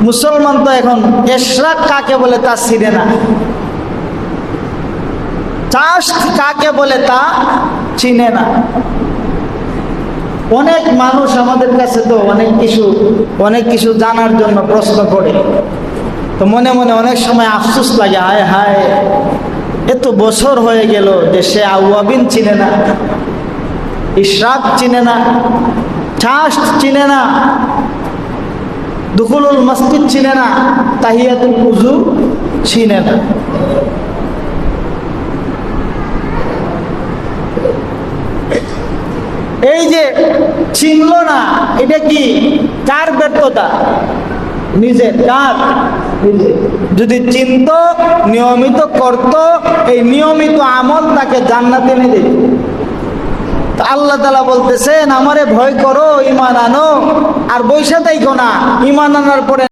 মুসলমান তো এখন ইশরাক কাকে বলে তা চিনে না, চাষ্ট কাকে বলে তা চিনে না। অনেক মানুষ আমাদের কাছে তো অনেক কিছু জানার জন্য প্রশ্ন করে, তো মনে মনে অনেক সময় আফসোস লাগে, হায় হায় এত বছর হয়ে গেল যে সে আউয়াবিন চিনে না, ইশরাক চিনে না, চাষ্ট চিনে না, দুখুলুল মসজিদ চিনে না, তাহিয়াতুল উযু চিনে না। এই যে চিনল না, এটা কি কার ব্যর্থতা? নিজের। কার? নিজের। যদি চিনত, নিয়মিত করত, এই নিয়মিত আমল তাকে জান্নাতে এনে দিত। আল্লাহ তাআলা বলতেছেন আমারে ভয় করো, ঈমান আনো, আর বৈশা থাইকো না, ঈমান আনার পরে